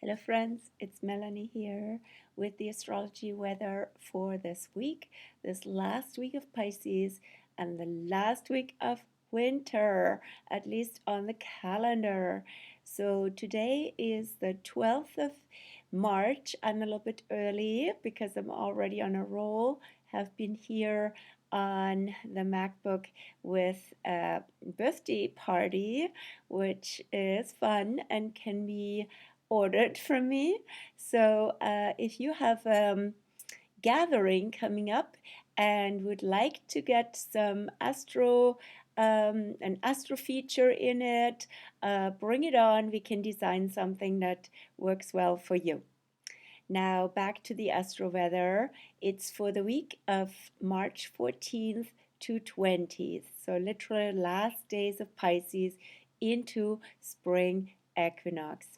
Hello friends, it's Melanie here with the astrology weather for this week, this last week of Pisces and the last week of winter, at least on the calendar. So today is the 12th of March. I'm a little bit early because I'm already on a roll, have been here on the MacBook with a birthday party, which is fun and can be ordered from me. So if you have a gathering coming up and would like to get some an astro feature in it, bring it on. We can design something that works well for you. Now back to the astro weather. It's for the week of March 14th to 20th. So literally last days of Pisces into spring equinox.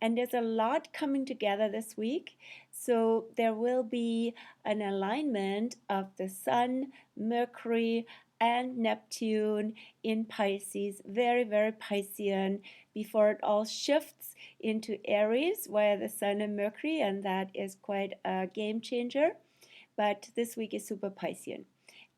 And there's a lot coming together this week. So there will be an alignment of the Sun, Mercury, and Neptune in Pisces, very, very Piscean, before it all shifts into Aries via the Sun and Mercury, and that is quite a game changer. But this week is super Piscean.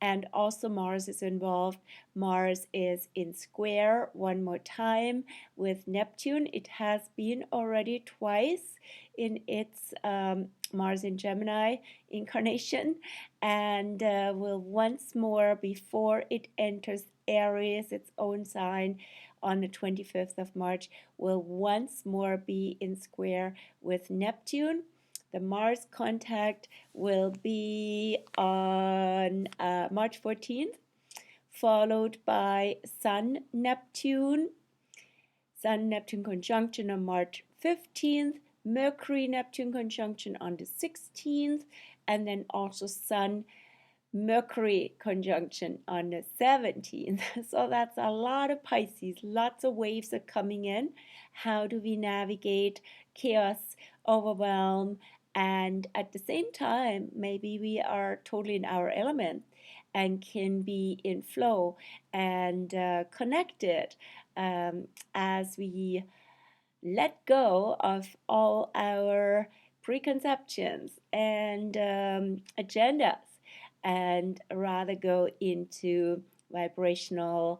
And also Mars is involved. Mars is in square one more time with Neptune. It has been already twice in its Mars in Gemini incarnation, and will once more, before it enters Aries, its own sign, on the 25th of March, will once more be in square with Neptune. The Mars contact will be on March 14th, followed by Sun-Neptune conjunction on March 15th, Mercury-Neptune conjunction on the 16th, and then also Sun-Mercury conjunction on the 17th. So that's a lot of Pisces, lots of waves are coming in. How do we navigate chaos, overwhelm, and at the same time, maybe we are totally in our element and can be in flow and connected as we let go of all our preconceptions and agendas and rather go into vibrational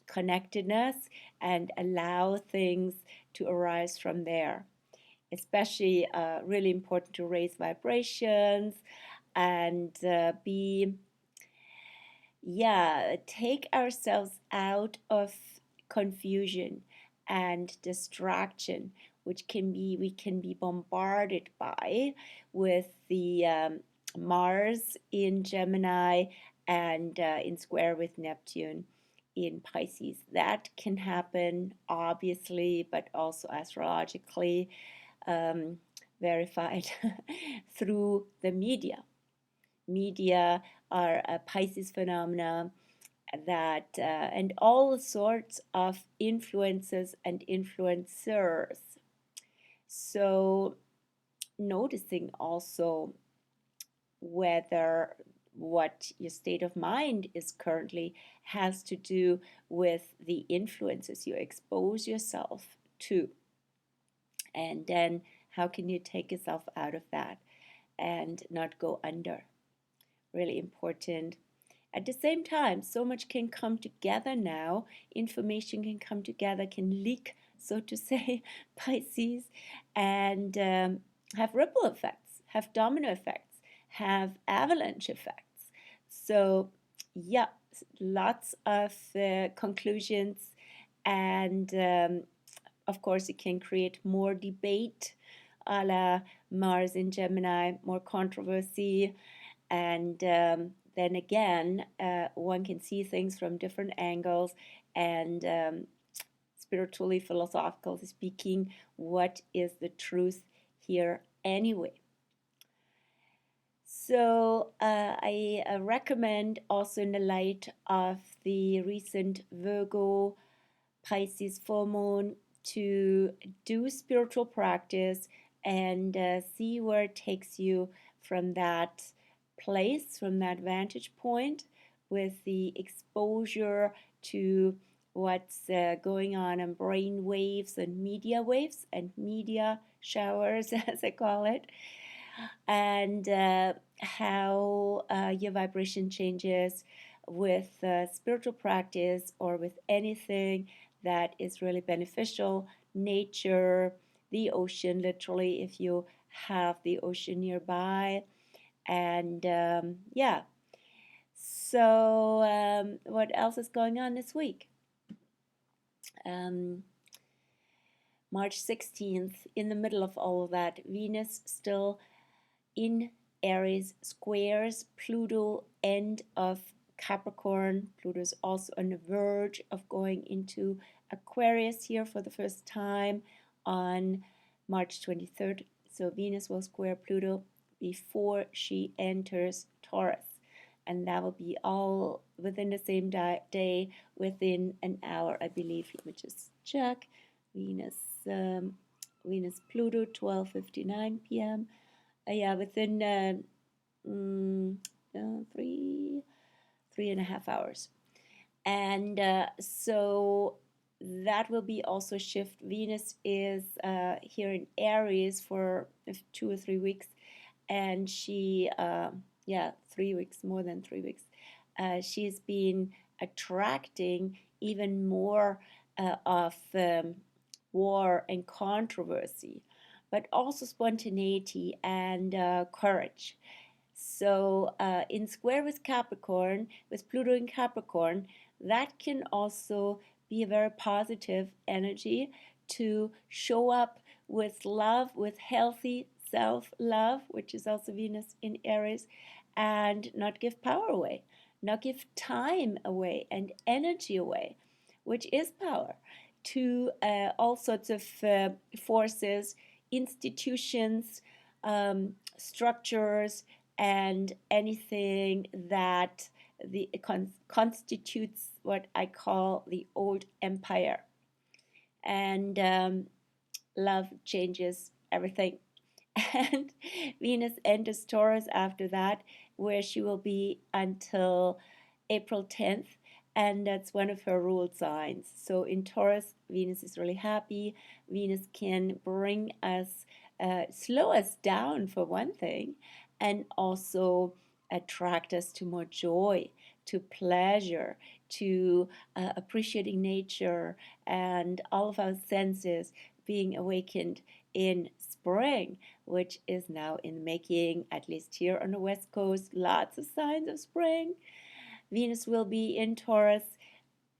connectedness and allow things to arise from there. Especially really important to raise vibrations and take ourselves out of confusion and distraction, which we can be bombarded by with the Mars in Gemini and in square with Neptune in Pisces. That can happen obviously, but also astrologically verified through the media. Media are a Pisces phenomena that and all sorts of influences and influencers. So noticing also whether what your state of mind is currently has to do with the influences you expose yourself to. And then how can you take yourself out of that and not go under? Really important. At the same time, so much can come together now. Information can come together, can leak, so to say, Pisces, and have ripple effects, have domino effects, have avalanche effects. So, yeah, lots of conclusions, and of course, it can create more debate a la Mars in Gemini, more controversy, and then again, one can see things from different angles and spiritually, philosophically speaking, what is the truth here anyway? So I recommend also in the light of the recent Virgo Pisces full moon to do spiritual practice and see where it takes you from that place, from that vantage point, with the exposure to what's going on brain waves and media showers, as I call it, and how your vibration changes with spiritual practice or with anything that is really beneficial. Nature, the ocean, literally, if you have the ocean nearby. And yeah, so what else is going on this week? Um, March 16th, in the middle of all of that, Venus still in Aries squares Pluto, end of Capricorn. Pluto is also on the verge of going into Aquarius here for the first time on March 23rd. So Venus will square Pluto before she enters Taurus. And that will be all within the same day, within an hour, I believe. Let me just check. Venus, Pluto, 12:59 p.m. Yeah, within three and a half hours. And so that will be also shift. Venus is here in Aries for 2 or 3 weeks, and she, 3 weeks, more than 3 weeks. She's been attracting even more of war and controversy, but also spontaneity and courage. So in square with Capricorn, with Pluto in Capricorn, that can also be a very positive energy to show up with love, with healthy self-love, which is also Venus in Aries, and not give power away, not give time away and energy away, which is power, to all sorts of forces, institutions, structures, and anything that constitutes what I call the old empire. And love changes everything. And Venus enters Taurus after that, where she will be until April 10th. And that's one of her ruled signs. So in Taurus, Venus is really happy. Venus can bring us, slow us down for one thing, and also attract us to more joy, to pleasure, to appreciating nature and all of our senses being awakened in spring, which is now in the making, at least here on the West Coast. Lots of signs of spring. Venus will be in Taurus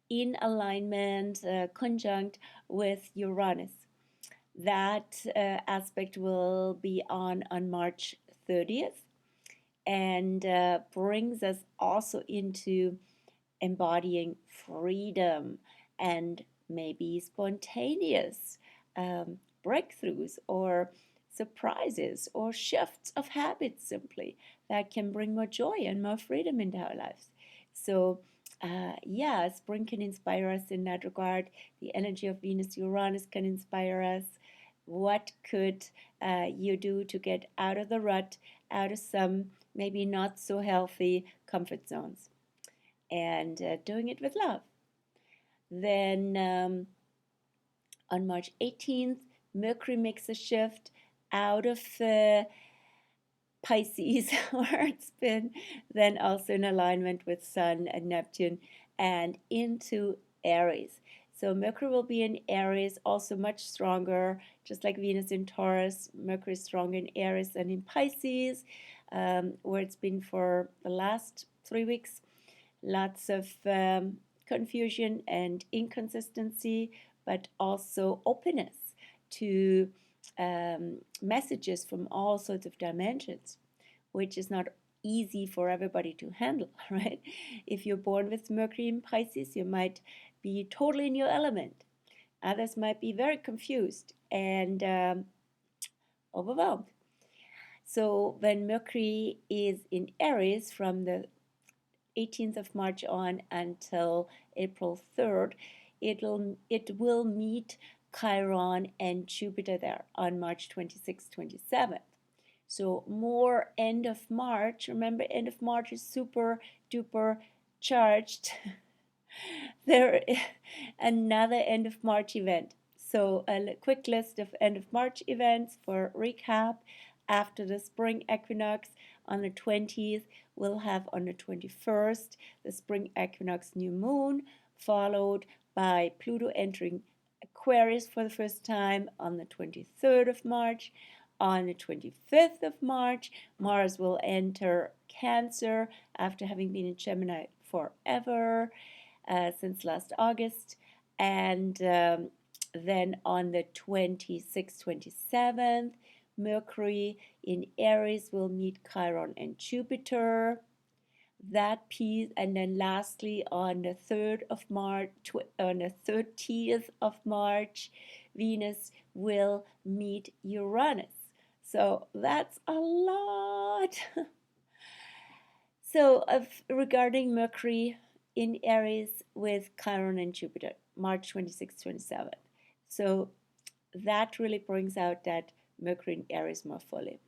in alignment, conjunct with Uranus. That aspect will be on March 30th, and brings us also into embodying freedom and maybe spontaneous breakthroughs or surprises or shifts of habits simply that can bring more joy and more freedom into our lives. So spring can inspire us in that regard. The energy of Venus Uranus can inspire us. What could you do to get out of the rut, out of some maybe not so healthy comfort zones, and doing it with love? Then on March 18th, Mercury makes a shift out of Pisces, where it's been, then also in alignment with Sun and Neptune, and into Aries. So Mercury will be in Aries, also much stronger, just like Venus in Taurus. Mercury is stronger in Aries than in Pisces, where it's been for the last 3 weeks. Lots of confusion and inconsistency, but also openness to messages from all sorts of dimensions, which is not easy for everybody to handle, right? If you're born with Mercury in Pisces, you might be totally in your element. Others might be very confused and overwhelmed. So when Mercury is in Aries from the 18th of March on until April 3rd, it will meet Chiron and Jupiter there on March 26th, 27th. So more end of March. Remember, end of March is super duper charged there is another end of March event. So a quick list of end of March events for recap. After the spring equinox on the 20th, we'll have on the 21st the spring equinox new moon, followed by Pluto entering Aquarius for the first time on the 23rd of March. On the 25th of March, Mars will enter Cancer after having been in Gemini forever since last August. And then on the 26th, 27th, Mercury in Aries will meet Chiron and Jupiter. That piece, and then lastly on the 3rd of March, on the 30th of March, Venus will meet Uranus. So that's a lot. So regarding Mercury in Aries with Chiron and Jupiter, March 26th, 27th. So that really brings out that Mercury in Aries more fully.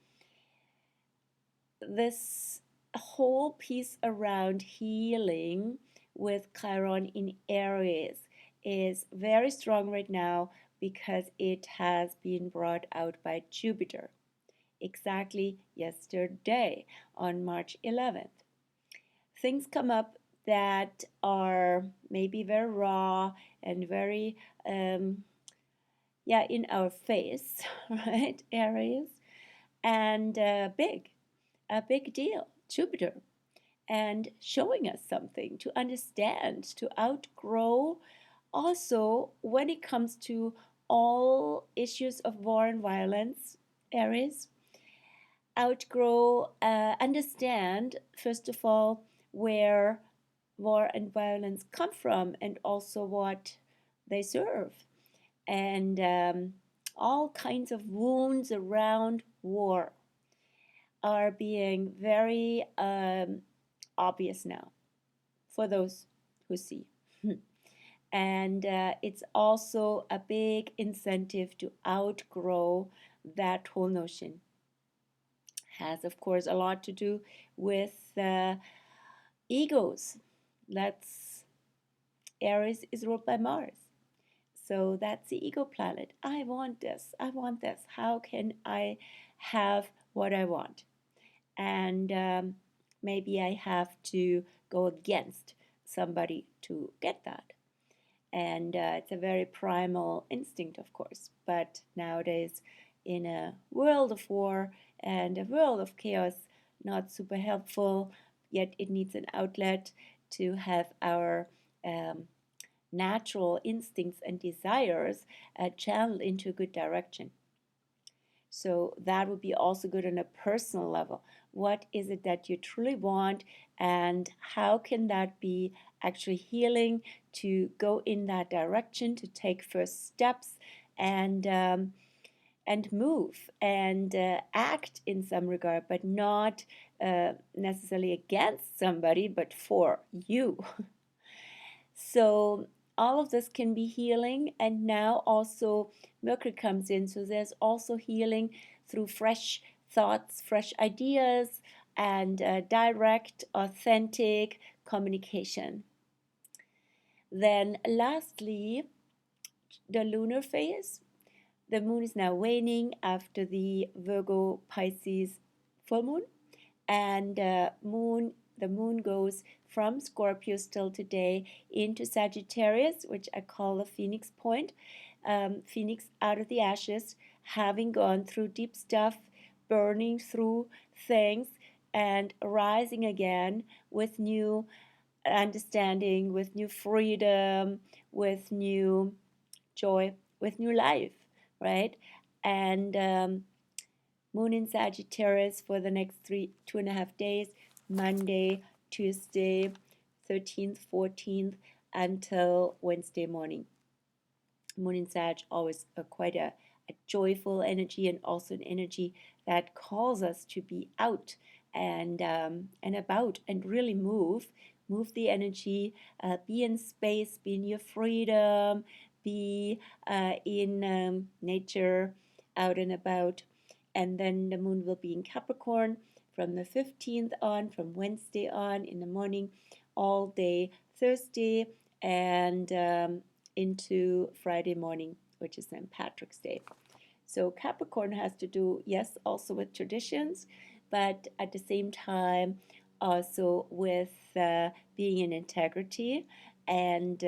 This whole piece around healing with Chiron in Aries is very strong right now because it has been brought out by Jupiter exactly yesterday on March 11th. Things come up that are maybe very raw and very in our face, right, Aries, and a big deal, Jupiter, and showing us something to understand, to outgrow. Also, when it comes to all issues of war and violence, Aries, outgrow, understand, first of all, where war and violence come from and also what they serve. And all kinds of wounds around war are being very obvious now for those who see. And it's also a big incentive to outgrow that whole notion. Has, of course, a lot to do with egos. That's Aries is ruled by Mars. So that's the ego planet. I want this. I want this. How can I have what I want? And maybe I have to go against somebody to get that. And it's a very primal instinct, of course. But nowadays, in a world of war and a world of chaos, not super helpful, yet it needs an outlet to have our natural instincts and desires channeled into a good direction. So that would be also good on a personal level. What is it that you truly want, and how can that be actually healing to go in that direction, to take first steps and move and act in some regard, but not necessarily against somebody, but for you. So all of this can be healing, and now also Mercury comes in, so there's also healing through fresh thoughts, fresh ideas, and direct, authentic communication. Then lastly, the lunar phase. The moon is now waning after the Virgo Pisces full moon, and the moon goes from Scorpio still today into Sagittarius, which I call the Phoenix point. Phoenix out of the ashes, having gone through deep stuff, burning through things, and rising again with new understanding, with new freedom, with new joy, with new life, right? And moon in Sagittarius for the next 2.5 days, Monday, Tuesday, 13th, 14th, until Wednesday morning. Moon in Sag, always quite a joyful energy, and also an energy that calls us to be out and about and really move the energy, be in space, be in your freedom, be in nature, out and about. And then the moon will be in Capricorn from the 15th on, from Wednesday on in the morning, all day Thursday, and into Friday morning, which is St. Patrick's Day. So Capricorn has to do, yes, also with traditions, but at the same time also with being in integrity and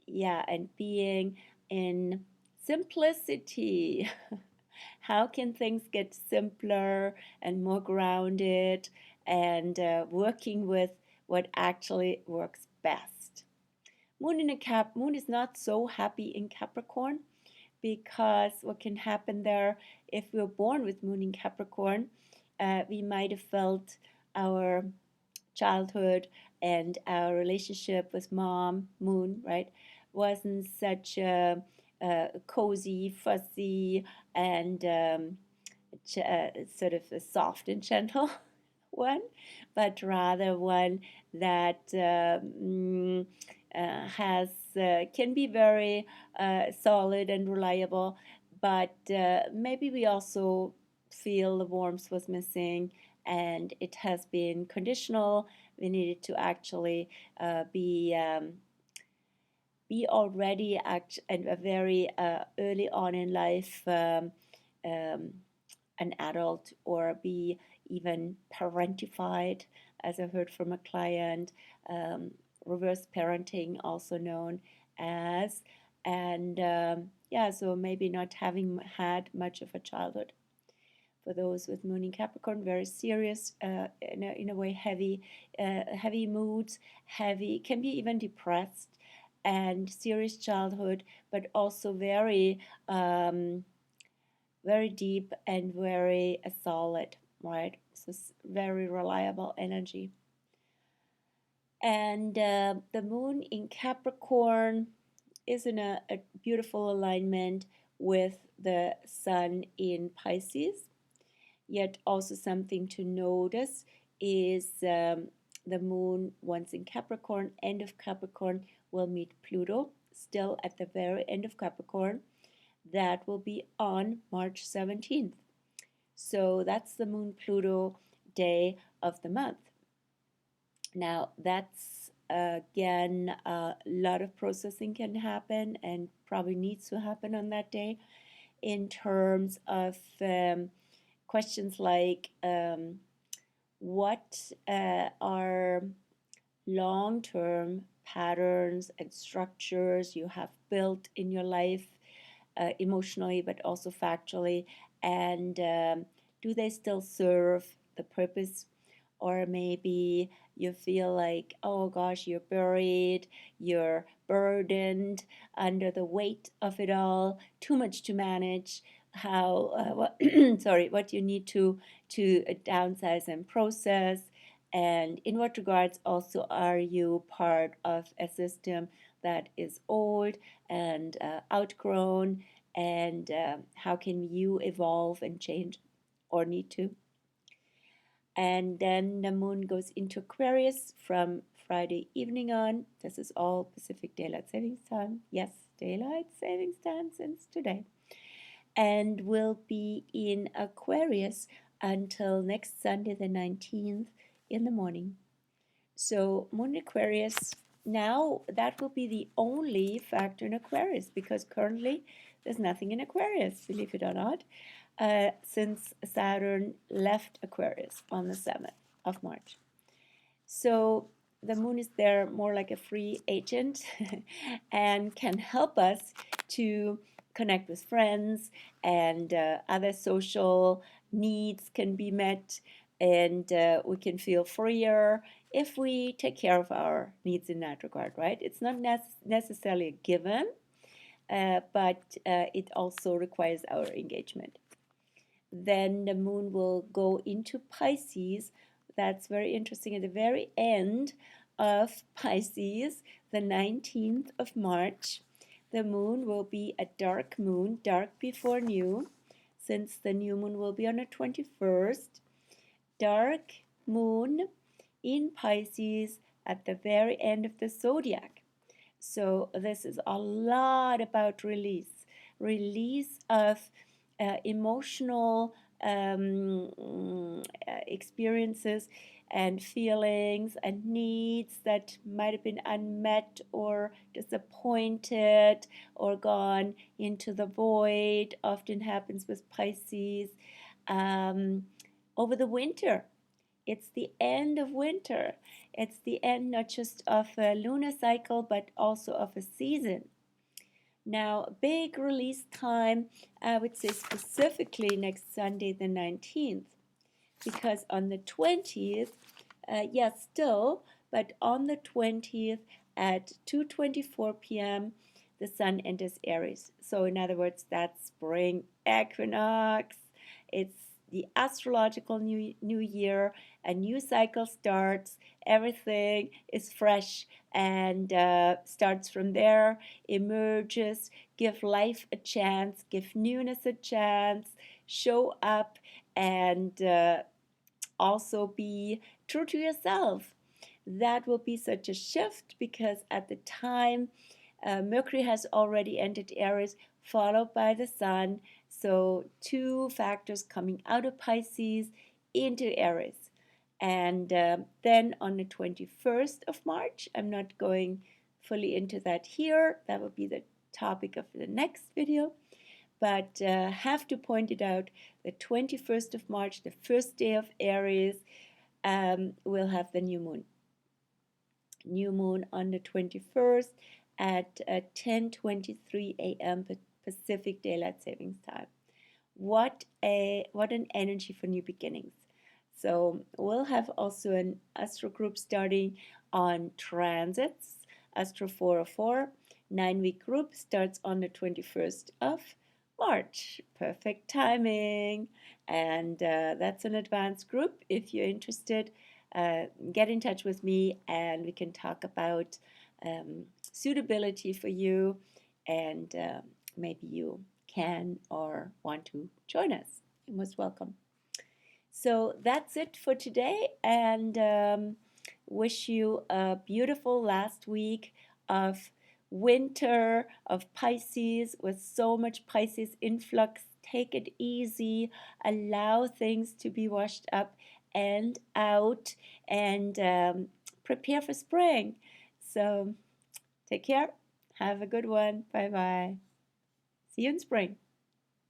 yeah, and being in simplicity. How can things get simpler and more grounded and working with what actually works best? Moon is not so happy in Capricorn because what can happen there if we're born with Moon in Capricorn, we might have felt our childhood and our relationship with mom, Moon, right, wasn't such a cozy, fuzzy, and sort of a soft and gentle one, but rather one that has can be very solid and reliable, but maybe we also feel the warmth was missing and it has been conditional. We needed to actually be already and a very early on in life um, an adult or be even parentified, as I heard from a client, reverse parenting, also known as, and yeah, so maybe not having had much of a childhood. For those with Moon in Capricorn, very serious, in a way, heavy moods, heavy, can be even depressed, and serious childhood, but also very deep and very solid, right? So very reliable energy. And the Moon in Capricorn is in a beautiful alignment with the Sun in Pisces. Yet also something to notice is the Moon, once in Capricorn, end of Capricorn, will meet Pluto, still at the very end of Capricorn. That will be on March 17th. So that's the Moon Pluto day of the month. Now, that's again a lot of processing can happen and probably needs to happen on that day in terms of questions like what are long-term patterns and structures you have built in your life, emotionally but also factually, and do they still serve the purpose? Or maybe you feel like, oh gosh, you're buried, you're burdened under the weight of it all, too much to manage. What you need to downsize and process, and in what regards also are you part of a system that is old and outgrown, and how can you evolve and change or need to? And then the moon goes into Aquarius from Friday evening on. This is all Pacific Daylight Savings Time. Yes, Daylight Savings Time since today. And will be in Aquarius until next Sunday, the 19th, in the morning. So, Moon Aquarius, now that will be the only factor in Aquarius because currently there's nothing in Aquarius, believe it or not, since Saturn left Aquarius on the 7th of March. So the moon is there more like a free agent and can help us to connect with friends, and other social needs can be met, and we can feel freer if we take care of our needs in that regard, right? It's not necessarily a given, but it also requires our engagement. Then the moon will go into Pisces. That's very interesting. At the very end of Pisces, the 19th of March, the moon will be a dark moon, dark before new, since the new moon will be on the 21st. Dark moon in Pisces at the very end of the zodiac. So this is a lot about release of emotional experiences and feelings and needs that might have been unmet or disappointed or gone into the void. Often happens with Pisces over the winter. It's the end of winter. It's the end not just of a lunar cycle but also of a season. Now, big release time, I would say specifically next Sunday, the 19th, because on the 20th, yes, still, but on the 20th at 2:24 p.m., the sun enters Aries. So, in other words, that's spring equinox. It's the astrological new year. A new cycle starts. Everything is fresh and starts from there, emerges. Give life a chance, give newness a chance, show up and also be true to yourself. That will be such a shift because at the time Mercury has already entered Aries, followed by the Sun. So, two factors coming out of Pisces into Aries. And then on the 21st of March, I'm not going fully into that here. That will be the topic of the next video. But have to point it out, the 21st of March, the first day of Aries, we'll have the new moon. New moon on the 21st at 10:23 a.m. Pacific Daylight Savings Time. What an energy for new beginnings. So we'll have also an Astro group starting on transits. Astro 404 9-week group starts on the 21st of March. Perfect timing. And that's an advanced group. If you're interested, get in touch with me and we can talk about suitability for you, and maybe you can or want to join us. You're most welcome. So that's it for today, and wish you a beautiful last week of winter, of Pisces, with so much Pisces influx. Take it easy, allow things to be washed up and out, and prepare for spring. So take care, have a good one, bye bye, see you in spring.